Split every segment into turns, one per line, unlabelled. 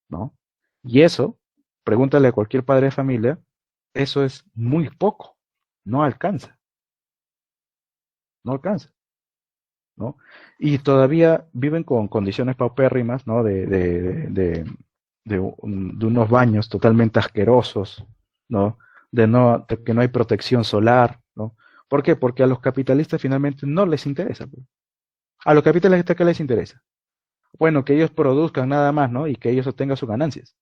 ¿no? Y eso, pregúntale a cualquier padre de familia, eso es muy poco, no alcanza, no alcanza, ¿no? Y todavía viven con condiciones paupérrimas, ¿no? De unos baños totalmente asquerosos, ¿no? De que no hay protección solar, ¿no? ¿Por qué? Porque a los capitalistas finalmente no les interesa, pues. A los capitalistas, ¿qué les interesa? Bueno, que ellos produzcan nada más, ¿no? Y que ellos obtengan sus ganancias,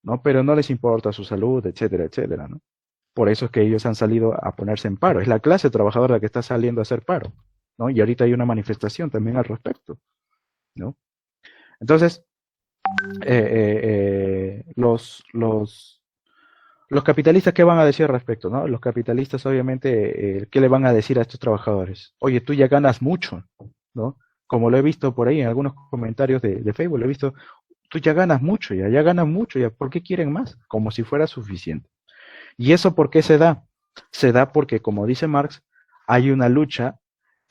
¿no? Pero no les importa su salud, etcétera, etcétera, ¿no? Por eso es que ellos han salido a ponerse en paro. Es la clase trabajadora la que está saliendo a hacer paro, ¿no? Y ahorita hay una manifestación también al respecto, ¿no? Entonces, los capitalistas, ¿qué van a decir al respecto, no? Los capitalistas, obviamente, ¿qué le van a decir a estos trabajadores? Oye, tú ya ganas mucho, ¿no? Como lo he visto por ahí en algunos comentarios de Facebook, lo he visto, tú ya ganas mucho, ya ganas mucho, ya, ¿por qué quieren más? Como si fuera suficiente. ¿Y eso por qué se da? Se da porque, como dice Marx, hay una lucha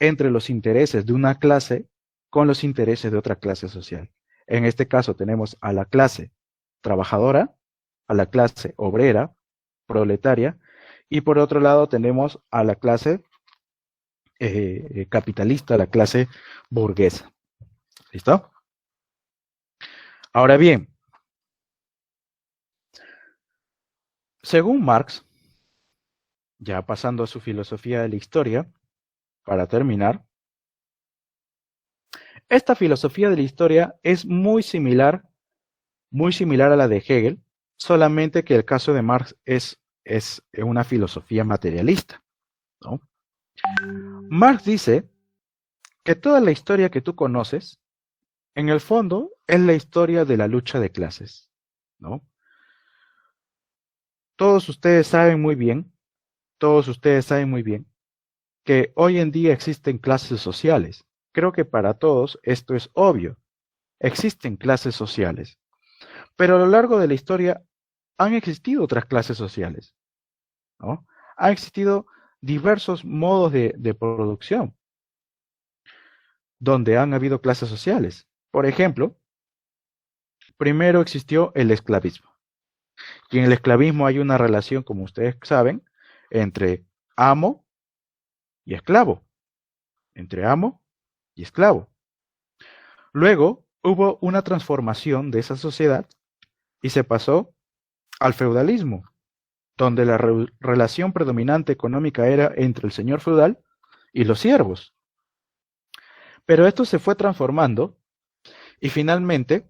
entre los intereses de una clase con los intereses de otra clase social. En este caso tenemos a la clase trabajadora, a la clase obrera, proletaria, y por otro lado tenemos a la clase capitalista, la clase burguesa. ¿Listo? Ahora bien, según Marx, ya pasando a su filosofía de la historia, para terminar, esta filosofía de la historia es muy similar a la de Hegel, solamente que el caso de Marx es una filosofía materialista, ¿no? Marx dice que toda la historia que tú conoces, en el fondo, es la historia de la lucha de clases, ¿no? Todos ustedes saben muy bien, todos ustedes saben muy bien que hoy en día existen clases sociales. Creo que para todos esto es obvio. Existen clases sociales. Pero a lo largo de la historia han existido otras clases sociales, ¿no? Han existido diversos modos de producción donde han habido clases sociales. Por ejemplo, primero existió el esclavismo. Y en el esclavismo hay una relación, como ustedes saben, entre amo y esclavo. Entre amo y esclavo. Luego hubo una transformación de esa sociedad y se pasó al feudalismo, donde la relación predominante económica era entre el señor feudal y los siervos. Pero esto se fue transformando y finalmente,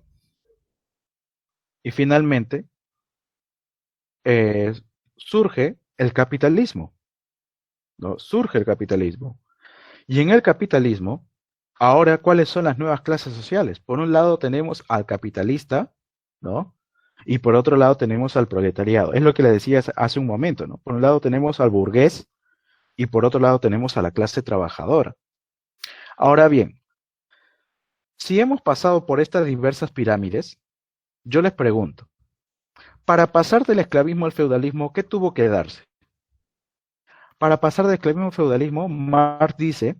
y finalmente eh, surge el capitalismo, ¿no? Surge el capitalismo. Y en el capitalismo, ahora, ¿cuáles son las nuevas clases sociales? Por un lado tenemos al capitalista, ¿no? Y por otro lado tenemos al proletariado. Es lo que le decía hace un momento, ¿no? Por un lado tenemos al burgués y por otro lado tenemos a la clase trabajadora. Ahora bien, si hemos pasado por estas diversas pirámides, yo les pregunto, para pasar del esclavismo al feudalismo, ¿qué tuvo que darse? Para pasar del esclavismo al feudalismo, Marx dice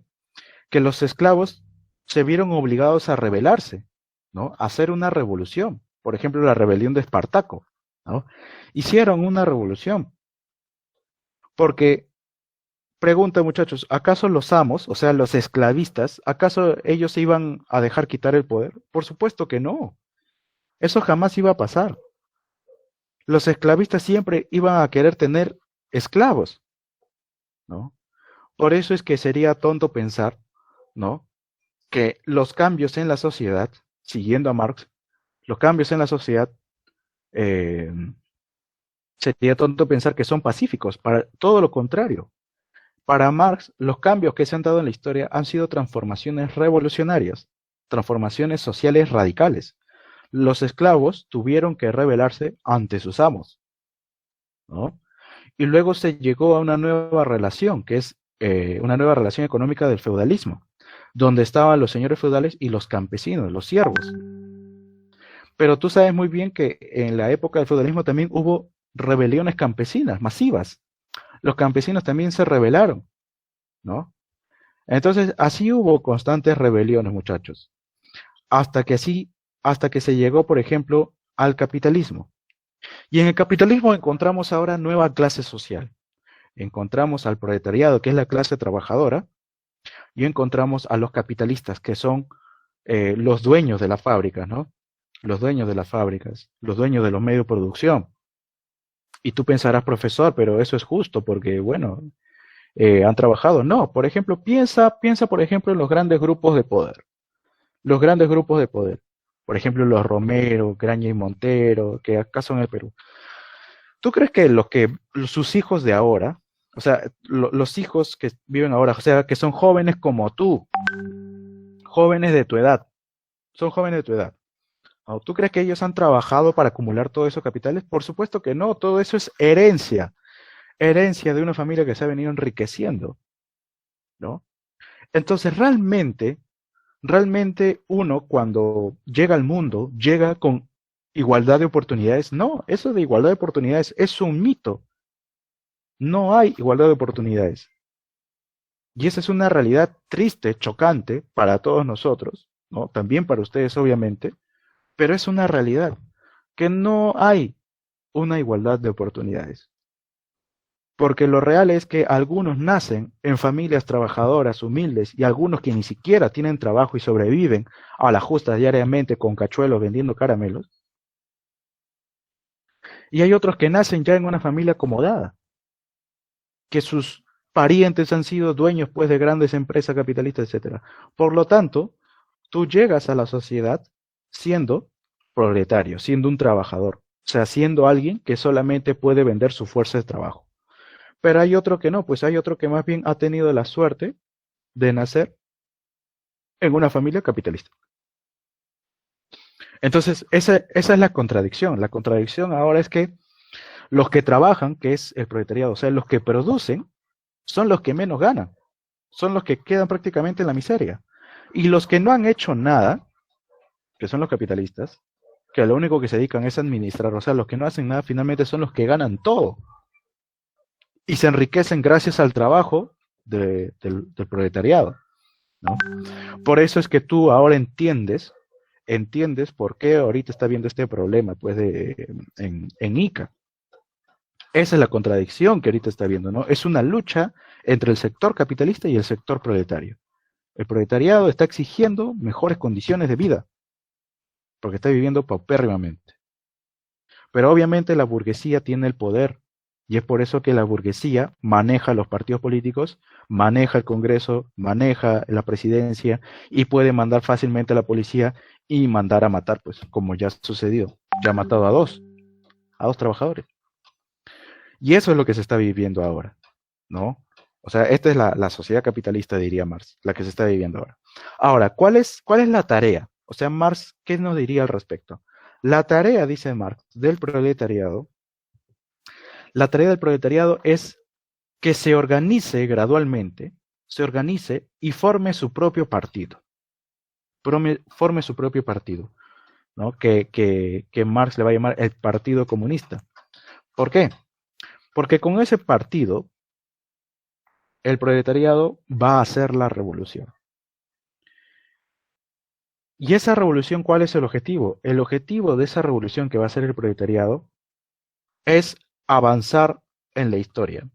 que los esclavos se vieron obligados a rebelarse, ¿no? A hacer una revolución. Por ejemplo, la rebelión de Espartaco, ¿no? Hicieron una revolución. Porque, pregunta muchachos, ¿acaso los amos, o sea, los esclavistas, acaso ellos se iban a dejar quitar el poder? Por supuesto que no. Eso jamás iba a pasar. Los esclavistas siempre iban a querer tener esclavos, ¿no? Por eso es que sería tonto pensar, ¿no? Que los cambios en la sociedad, siguiendo a Marx, los cambios en la sociedad, eh, sería tonto pensar que son pacíficos, para todo lo contrario. Para Marx, los cambios que se han dado en la historia han sido transformaciones revolucionarias, transformaciones sociales radicales. Los esclavos tuvieron que rebelarse ante sus amos, ¿no? Y luego se llegó a una nueva relación, que es una nueva relación económica del feudalismo, donde estaban los señores feudales y los campesinos, los siervos. Pero tú sabes muy bien que en la época del feudalismo también hubo rebeliones campesinas masivas. Los campesinos también se rebelaron, ¿no? Entonces, así hubo constantes rebeliones, muchachos, hasta que así, hasta que se llegó, por ejemplo, al capitalismo. Y en el capitalismo encontramos ahora nueva clase social. Encontramos al proletariado, que es la clase trabajadora, y encontramos a los capitalistas, que son los dueños de las fábricas, ¿no? Los dueños de las fábricas, los dueños de los medios de producción. Y tú pensarás, profesor, pero eso es justo porque, bueno, han trabajado. No, por ejemplo, piensa, por ejemplo, en los grandes grupos de poder. Los grandes grupos de poder. Por ejemplo, los Romero, Graña y Montero, que acá son en el Perú. ¿Tú crees que sus hijos de ahora, o sea, los hijos que viven ahora, o sea, que son jóvenes como tú, jóvenes de tu edad, son jóvenes de tu edad, ¿no? ¿Tú crees que ellos han trabajado para acumular todos esos capitales? Por supuesto que no, todo eso es herencia, herencia de una familia que se ha venido enriqueciendo, ¿no? Entonces, realmente uno cuando llega al mundo, llega con igualdad de oportunidades. No, eso de igualdad de oportunidades es un mito. No hay igualdad de oportunidades. Y esa es una realidad triste, chocante para todos nosotros, ¿no? También para ustedes, obviamente, pero es una realidad que no hay una igualdad de oportunidades. Porque lo real es que algunos nacen en familias trabajadoras, humildes, y algunos que ni siquiera tienen trabajo y sobreviven a la justa diariamente con cachuelos vendiendo caramelos. Y hay otros que nacen ya en una familia acomodada, que sus parientes han sido dueños pues de grandes empresas capitalistas, etcétera. Por lo tanto, tú llegas a la sociedad siendo proletario, siendo un trabajador, o sea, siendo alguien que solamente puede vender su fuerza de trabajo. Pero hay otro que no, pues hay otro que más bien ha tenido la suerte de nacer en una familia capitalista. Entonces, esa es la contradicción. La contradicción ahora es que los que trabajan, que es el proletariado, o sea, los que producen, son los que menos ganan, son los que quedan prácticamente en la miseria. Y los que no han hecho nada, que son los capitalistas, que lo único que se dedican es a administrar, o sea, los que no hacen nada finalmente son los que ganan todo. Y se enriquecen gracias al trabajo del proletariado, ¿no? Por eso es que tú ahora entiendes por qué ahorita está viendo este problema pues en Ica. Esa es la contradicción que ahorita está viendo, ¿no? Es una lucha entre el sector capitalista y el sector proletario. El proletariado está exigiendo mejores condiciones de vida, porque está viviendo paupérrimamente. Pero obviamente la burguesía tiene el poder, y es por eso que la burguesía maneja los partidos políticos, maneja el Congreso, maneja la presidencia, y puede mandar fácilmente a la policía y mandar a matar, pues, como ya ha sucedido. Ya ha matado a dos trabajadores. Y eso es lo que se está viviendo ahora, ¿no? O sea, esta es la sociedad capitalista, diría Marx, la que se está viviendo ahora. Ahora, ¿cuál es la tarea? O sea, Marx, ¿qué nos diría al respecto? La tarea, dice Marx, la tarea del proletariado es que se organice gradualmente, se organice y forme su propio partido. Forme su propio partido, ¿no? Que Marx le va a llamar el Partido Comunista. ¿Por qué? Porque con ese partido, el proletariado va a hacer la revolución. ¿Y esa revolución cuál es el objetivo? El objetivo de esa revolución que va a hacer el proletariado es avanzar en la historia.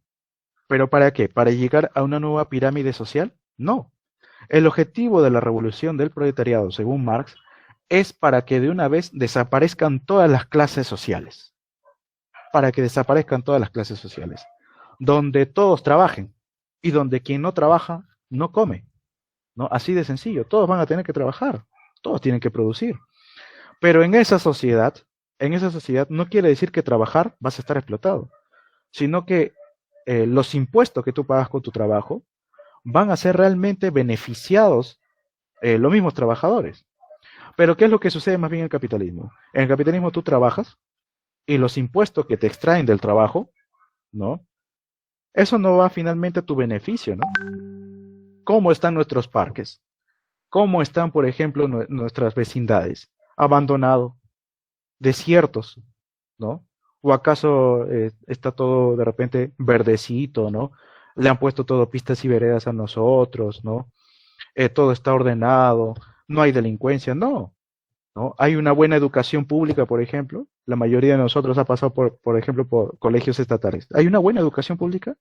¿Pero para qué? ¿Para llegar a una nueva pirámide social? No. El objetivo de la revolución del proletariado, según Marx, es para que de una vez desaparezcan todas las clases sociales. Para que desaparezcan todas las clases sociales. Donde todos trabajen y donde quien no trabaja no come, ¿no? Así de sencillo. Todos van a tener que trabajar. Todos tienen que producir. Pero en esa sociedad no quiere decir que trabajar vas a estar explotado, sino que los impuestos que tú pagas con tu trabajo van a ser realmente beneficiados los mismos trabajadores. Pero ¿qué es lo que sucede más bien en el capitalismo? En el capitalismo tú trabajas y los impuestos que te extraen del trabajo, ¿no? Eso no va finalmente a tu beneficio, ¿no? ¿Cómo están nuestros parques? ¿Cómo están, por ejemplo, nuestras vecindades? Abandonado, desiertos, ¿no? ¿O acaso está todo de repente verdecito, ¿no? Le han puesto todo pistas y veredas a nosotros, ¿no? Todo está ordenado, no hay delincuencia, no. ¿no? Hay una buena educación pública, por ejemplo. La mayoría de nosotros ha pasado por ejemplo, por colegios estatales. ¿Hay una buena educación pública?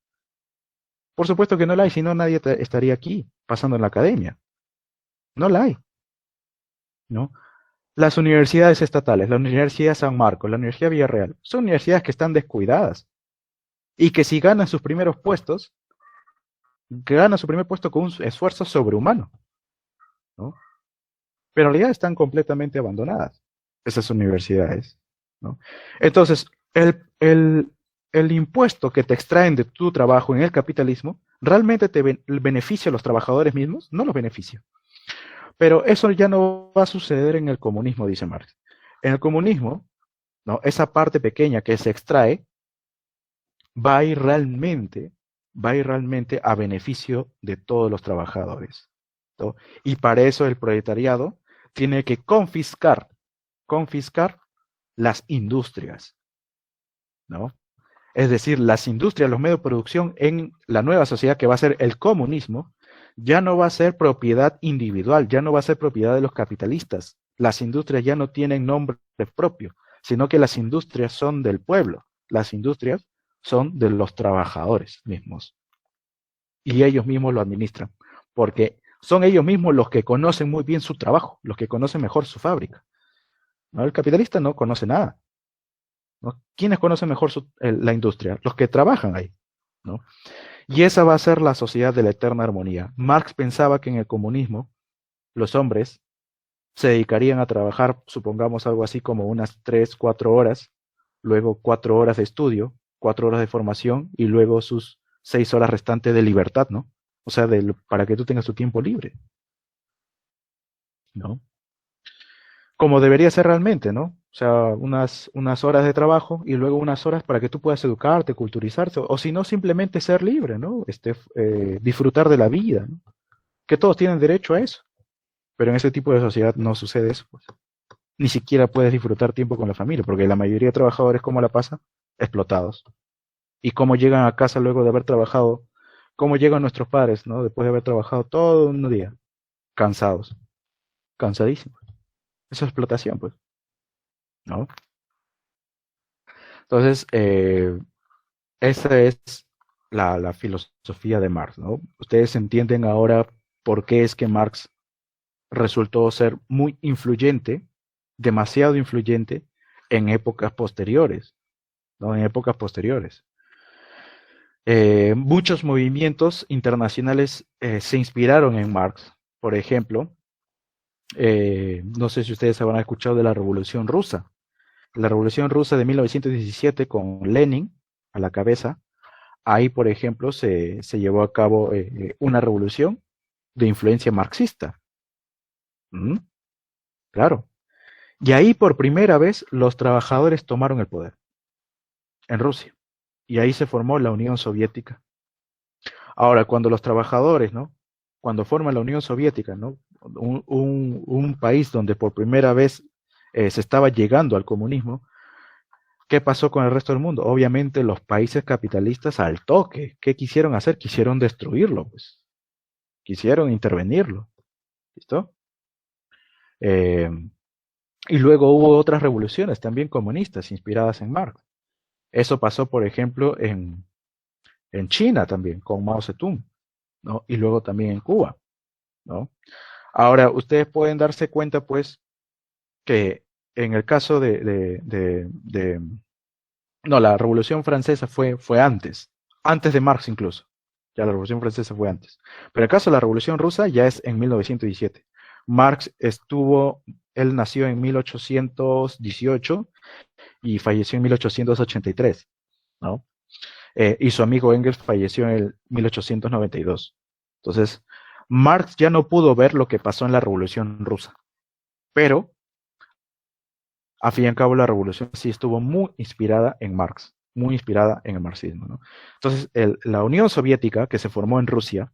Por supuesto que no la hay, si no nadie estaría aquí pasando en la academia. No la hay, ¿no? Las universidades estatales, la Universidad San Marcos, la Universidad Villarreal, son universidades que están descuidadas y que si ganan sus primeros puestos, ganan su primer puesto con un esfuerzo sobrehumano, ¿no? Pero en realidad están completamente abandonadas esas universidades, ¿no? Entonces, el impuesto que te extraen de tu trabajo en el capitalismo, ¿realmente te beneficia a los trabajadores mismos? No los beneficia. Pero eso ya no va a suceder en el comunismo, dice Marx. En el comunismo, ¿no? Esa parte pequeña que se extrae va a ir realmente, va a ir realmente a beneficio de todos los trabajadores, ¿no? Y para eso el proletariado tiene que confiscar las industrias, ¿no? Es decir, las industrias, los medios de producción en la nueva sociedad que va a ser el comunismo, ya no va a ser propiedad individual, ya no va a ser propiedad de los capitalistas. Las industrias ya no tienen nombre propio, sino que las industrias son del pueblo. Las industrias son de los trabajadores mismos. Y ellos mismos lo administran, porque son ellos mismos los que conocen muy bien su trabajo, los que conocen mejor su fábrica, ¿no? El capitalista no conoce nada, ¿no? ¿Quiénes conocen mejor la industria? Los que trabajan ahí, ¿no? Y esa va a ser la sociedad de la eterna armonía. Marx pensaba que en el comunismo los hombres se dedicarían a trabajar, supongamos algo así como unas 3, 4 horas, luego 4 horas de estudio, 4 horas de formación y luego sus 6 horas restantes de libertad, ¿no? O sea, para que tú tengas tu tiempo libre, ¿no? Como debería ser realmente, ¿no? O sea, unas horas de trabajo y luego unas horas para que tú puedas educarte, culturizarte, o si no, simplemente ser libre, ¿no? Disfrutar de la vida, ¿no? Que todos tienen derecho a eso, pero en ese tipo de sociedad no sucede eso, pues. Ni siquiera puedes disfrutar tiempo con la familia, porque la mayoría de trabajadores, ¿cómo la pasan? Explotados. ¿Y cómo llegan a casa luego de haber trabajado? ¿Cómo llegan nuestros padres, ¿no? Después de haber trabajado todo un día, cansados, cansadísimos. Eso es explotación, pues, ¿no? Entonces, esa es la filosofía de Marx, ¿no? Ustedes entienden ahora por qué es que Marx resultó ser muy influyente, demasiado influyente en épocas posteriores, ¿no? En épocas posteriores. Muchos movimientos internacionales se inspiraron en Marx. Por ejemplo, no sé si ustedes habrán escuchado de la Revolución Rusa. La Revolución Rusa de 1917 con Lenin a la cabeza. Ahí, por ejemplo, se llevó a cabo una revolución de influencia marxista. ¿Mm? Claro. Y ahí por primera vez los trabajadores tomaron el poder en Rusia. Y ahí se formó la Unión Soviética. Ahora, cuando los trabajadores, ¿no? Cuando forman la Unión Soviética, ¿no? Un país donde por primera vez se estaba llegando al comunismo, ¿qué pasó con el resto del mundo? Obviamente los países capitalistas al toque, ¿qué quisieron hacer? Quisieron destruirlo, pues. Quisieron intervenirlo. ¿Listo? Eh, y luego hubo otras revoluciones también comunistas inspiradas en Marx. Eso pasó, por ejemplo, en China también, con Mao Zedong, ¿no? Y luego también en Cuba, ¿no? Ahora, ustedes pueden darse cuenta, pues, que en el caso no, la Revolución Francesa fue antes de Marx incluso. Ya la Revolución Francesa fue antes. Pero en el caso de la Revolución Rusa ya es en 1917. Marx él nació en 1818 y falleció en 1883, ¿no? Y su amigo Engels falleció en el 1892. Entonces, Marx ya no pudo ver lo que pasó en la Revolución Rusa, pero a fin y al cabo la revolución sí estuvo muy inspirada en Marx, muy inspirada en el marxismo, ¿no? Entonces, la Unión Soviética, que se formó en Rusia,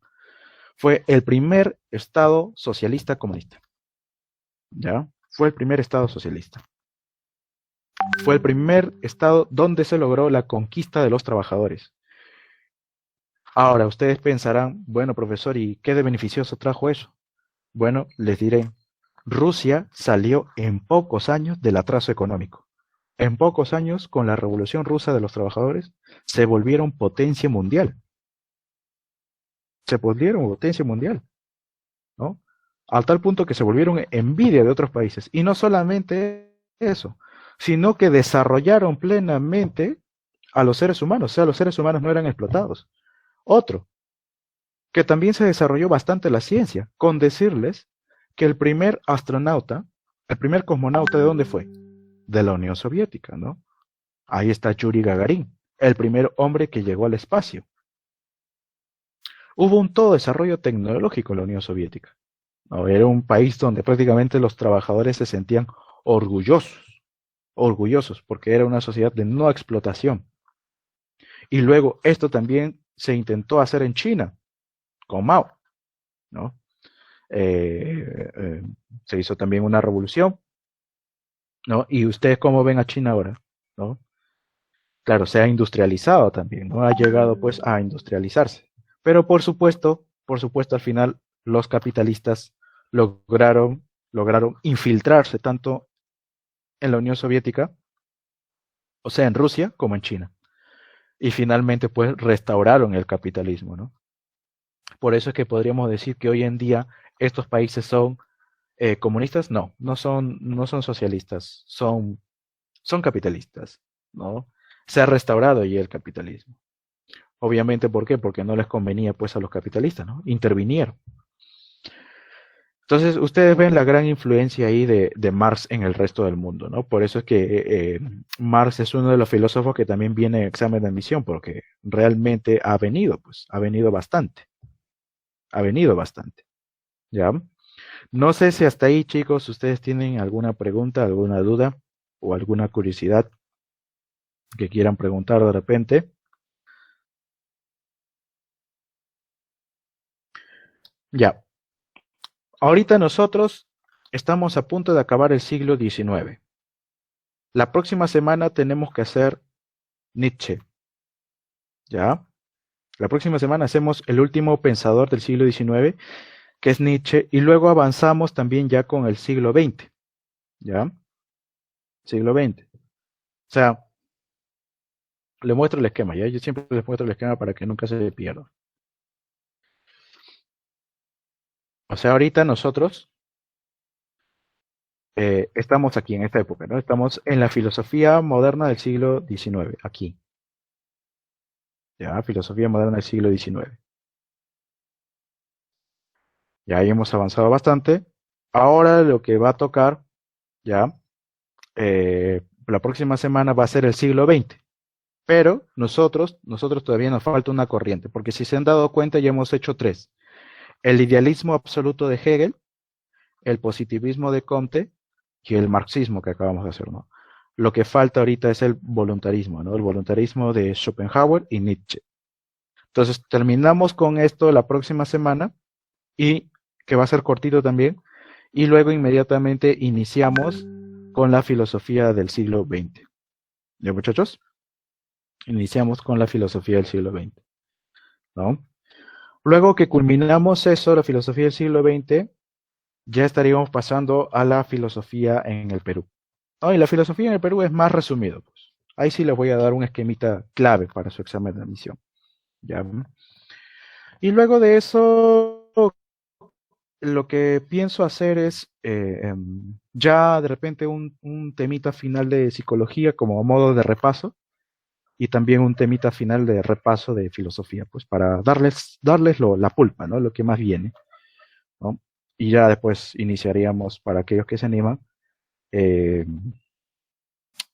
fue el primer estado socialista comunista, ¿ya? Fue el primer estado socialista. Fue el primer estado donde se logró la conquista de los trabajadores. Ahora, ustedes pensarán, bueno, profesor, ¿y qué de beneficioso trajo eso? Bueno, les diré, Rusia salió en pocos años del atraso económico. En pocos años, con la revolución rusa de los trabajadores, se volvieron potencia mundial. Se volvieron potencia mundial, ¿no? Al tal punto que se volvieron envidia de otros países. Y no solamente eso, sino que desarrollaron plenamente a los seres humanos. O sea, los seres humanos no eran explotados. Otro, que también se desarrolló bastante la ciencia, con decirles que el primer astronauta, el primer cosmonauta, ¿de dónde fue? De la Unión Soviética, ¿no? Ahí está Yuri Gagarin, el primer hombre que llegó al espacio. Hubo un todo desarrollo tecnológico en la Unión Soviética, ¿no? Era un país donde prácticamente los trabajadores se sentían orgullosos, porque era una sociedad de no explotación. Y luego esto también se intentó hacer en China, con Mao, ¿no? Se hizo también una revolución, ¿no? Y ustedes cómo ven a China ahora, ¿no? Claro, se ha industrializado también, ¿no? Ha llegado pues a industrializarse. Pero por supuesto al final los capitalistas lograron infiltrarse tanto en la Unión Soviética, o sea, en Rusia, como en China. Y finalmente pues restauraron el capitalismo, ¿no? Por eso es que podríamos decir que hoy en día estos países son comunistas, no son socialistas, son capitalistas, ¿no? Se ha restaurado ya el capitalismo. Obviamente, ¿por qué? Porque no les convenía pues a los capitalistas, ¿no? Intervinieron. Entonces, ustedes ven la gran influencia ahí de Marx en el resto del mundo, ¿no? Por eso es que Marx es uno de los filósofos que también viene en examen de admisión, porque realmente ha venido bastante, ¿ya? No sé si hasta ahí, chicos, ustedes tienen alguna pregunta, alguna duda o alguna curiosidad que quieran preguntar de repente. Ya, ahorita nosotros estamos a punto de acabar el siglo XIX. La próxima semana tenemos que hacer Nietzsche, ¿ya? La próxima semana hacemos el último pensador del siglo XIX, que es Nietzsche, y luego avanzamos también ya con el siglo XX, ¿ya? Siglo XX. O sea, le muestro el esquema, ¿ya? Yo siempre les muestro el esquema para que nunca se pierda. O sea, ahorita nosotros estamos aquí en esta época, ¿no? Estamos en la filosofía moderna del siglo XIX, aquí. Ya, filosofía moderna del siglo XIX. Ya ahí hemos avanzado bastante. Ahora lo que va a tocar, ya, la próxima semana va a ser el siglo XX. Pero nosotros todavía nos falta una corriente, porque si se han dado cuenta ya hemos hecho tres. El idealismo absoluto de Hegel, el positivismo de Comte y el marxismo que acabamos de hacer, ¿no? Lo que falta ahorita es el voluntarismo, ¿no? El voluntarismo de Schopenhauer y Nietzsche. Entonces terminamos con esto la próxima semana y que va a ser cortito también y luego inmediatamente iniciamos con la filosofía del siglo XX. ¿Ya, muchachos? Iniciamos con la filosofía del siglo XX, ¿no? Luego que culminamos eso, la filosofía del siglo XX, ya estaríamos pasando a la filosofía en el Perú. ¿No? Y la filosofía en el Perú es más resumido, pues. Ahí sí les voy a dar un esquemita clave para su examen de admisión. ¿Ya? Y luego de eso, lo que pienso hacer es ya de repente un temita final de psicología como modo de repaso y también un temita final de repaso de filosofía, pues para darles la pulpa, ¿no? Lo que más viene, ¿no? Y ya después iniciaríamos, para aquellos que se animan, eh,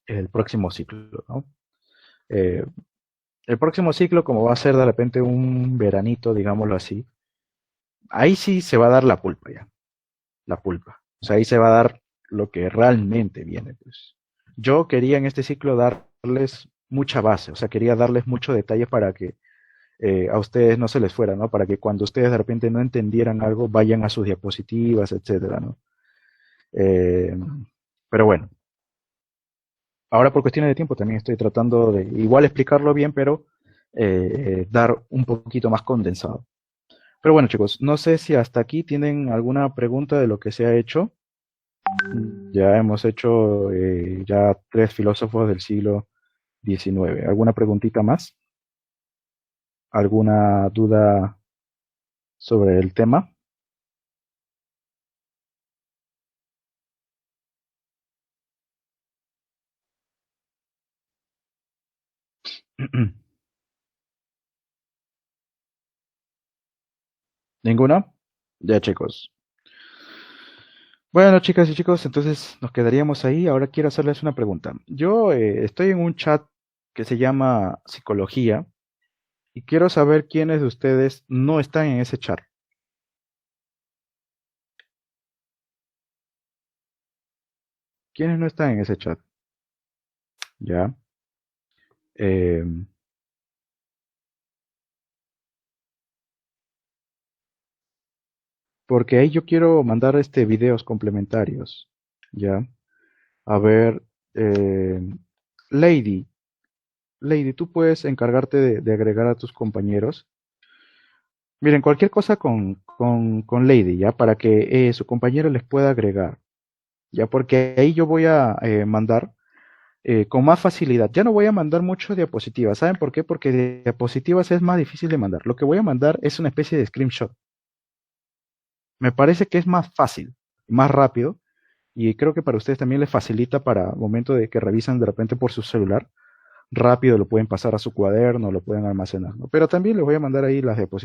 el próximo ciclo, ¿no? Eh, el próximo ciclo, como va a ser de repente un veranito, digámoslo así, ahí sí se va a dar la pulpa ya, la pulpa. O sea, ahí se va a dar lo que realmente viene, pues. Yo quería en este ciclo darles mucha base, o sea, quería darles mucho detalle para que a ustedes no se les fuera, ¿no? Para que cuando ustedes de repente no entendieran algo, vayan a sus diapositivas, etcétera, ¿no? Eh, pero bueno, ahora por cuestiones de tiempo también estoy tratando de igual explicarlo bien, pero dar un poquito más condensado. Pero bueno, chicos, no sé si hasta aquí tienen alguna pregunta de lo que se ha hecho. Ya hemos hecho ya 3 filósofos del siglo XIX. ¿Alguna preguntita más? ¿Alguna duda sobre el tema? ¿Ninguna? Ya, chicos. Bueno, chicas y chicos, entonces nos quedaríamos ahí. Ahora quiero hacerles una pregunta. Yo estoy en un chat que se llama Psicología y quiero saber quiénes de ustedes no están en ese chat. ¿Quiénes no están en ese chat? Ya. Eh, Porque ahí yo quiero mandar videos complementarios. Ya. A ver, eh, Lady, Lady, tú puedes encargarte de agregar a tus compañeros. Miren, cualquier cosa con Lady, ¿ya? Para que su compañero les pueda agregar, ¿ya? Porque ahí yo voy a mandar con más facilidad. Ya no voy a mandar mucho diapositivas. ¿Saben por qué? Porque diapositivas es más difícil de mandar. Lo que voy a mandar es una especie de screenshot. Me parece que es más fácil, más rápido, y creo que para ustedes también les facilita para el momento de que revisan de repente por su celular rápido lo pueden pasar a su cuaderno, lo pueden almacenar, ¿no? Pero también les voy a mandar ahí las diapositivas.